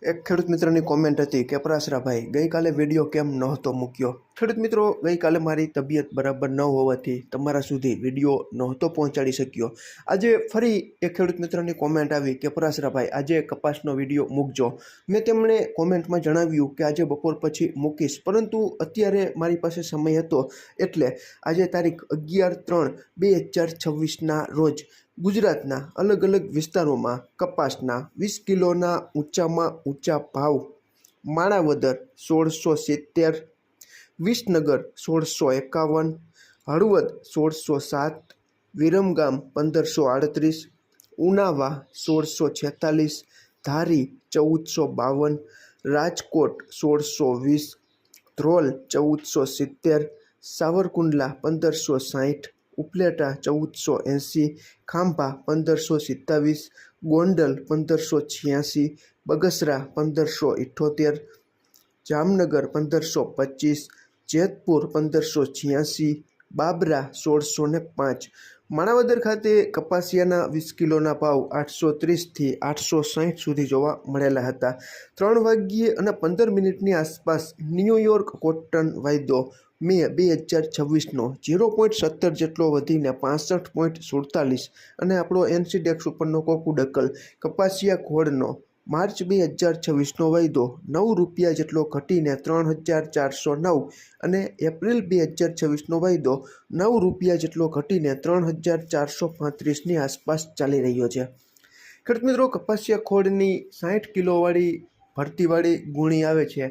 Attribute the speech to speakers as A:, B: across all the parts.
A: એક ખેડૂત મિત્રની કોમેન્ટ હતી કે પરાશરાભાઈ ગઈકાલે વિડીયો કેમ નહોતો મૂક્યો। ખેડૂત મિત્રો, ગઈકાલે મારી તબિયત બરાબર ન હોવાથી તમારા સુધી વિડીયો નહોતો પહોંચાડી શક્યો। આજે ફરી એક ખેડૂત મિત્રની કોમેન્ટ આવી કે પરાશરાભાઈ આજે કપાસનો વિડીયો મૂકજો। મેં તેમણે કોમેન્ટમાં જણાવ્યું કે આજે બપોર પછી મૂકીશ, પરંતુ અત્યારે મારી પાસે સમય હતો એટલે આજે તારીખ 11/3/2026ના રોજ ગુજરાતના અલગ અલગ વિસ્તારોમાં કપાસના 20 કિલોના ઊંચામાં ઊંચા ભાવ માણાવદર 1670, વિસનગર 1651, હળવદ 1607, વિરમગામ 1538, ઉનાવા 1646, ધારી 1452, રાજકોટ 1620, ધ્રોલ 1470, સાવરકુંડલા 1560, ઉપલેટા 1480, ખાંભા 1527, ગોંડલ 1586, બગસરા 1578, જામનગર 1525, જેતપુર 1586, બાબરા 1605। માણાવદર ખાતે કપાસિયાના 20 કિલોના ભાવ 830થી 860 સુધી જોવા મળેલા હતા। 3:15 આસપાસ ન્યૂયોર્ક કોટન વાયદો મે 2026નો 0.17 જેટલો વધીને 65.47 અને આપણો એનસીડેક્સ ઉપરનો કોકુડકલ કપાસિયા ખોળનો માર્ચ 2026નો વાયદો 9 રૂપિયા જેટલો ઘટીને 3409 અને એપ્રિલ 2026નો વાયદો 9 રૂપિયા જેટલો ઘટીને 3435ની આસપાસ ચાલી રહ્યો છે। ખેડૂત મિત્રો, કપાસિયા ખોળની 60 કિલોવાળી ભરતીવાળી ગુણી આવે છે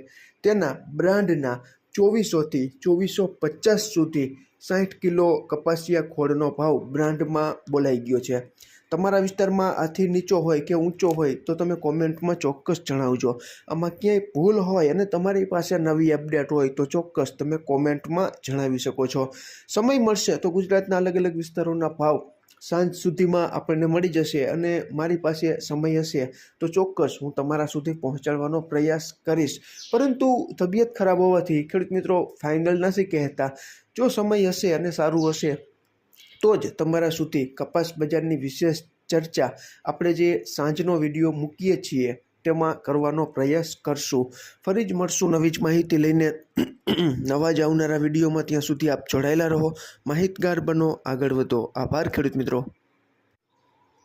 A: તેના બ્રાન્ડના 2400થી 2450 સુધી 60 કિલો કપાસિયા ખોળનો ભાવ બ્રાન્ડમાં બોલાઈ ગયો છે। તમારા વિસ્તારમાં આથી નીચો હોય કે ઊંચો હોય તો તમે કોમેન્ટમાં ચોક્કસ જણાવજો। આમાં ક્યાંય ભૂલ હોય અને તમારી પાસે નવી અપડેટ હોય તો ચોક્કસ તમે કોમેન્ટમાં જણાવી શકો છો। સમય મળશે તો ગુજરાતના અલગ અલગ વિસ્તારોના ભાવ સાંજ સુધીમાં આપણને મળી જશે અને મારી પાસે સમય હશે તો ચોક્કસ હું તમારા સુધી પહોંચાડવાનો પ્રયાસ કરીશ। પરંતુ તબિયત ખરાબ હોવાથી ખેડૂત મિત્રો ફાઇનલ નથી કહેતા। જો સમય હશે અને સારું હશે તો જ તમારા સુધી કપાસ બજારની વિશેષ ચર્ચા આપણે જે સાંજનો વિડીયો મૂકીએ છીએ તેમાં કરવાનો પ્રયાસ કરશું। ફરી જ મળશું નવી જ માહિતી લઈને નવા જ આવનારા વિડીયોમાં। ત્યાં સુધી આપ જોડાયેલા રહો, માહિતગાર બનો, આગળ વધો। આભાર ખેડૂત મિત્રો।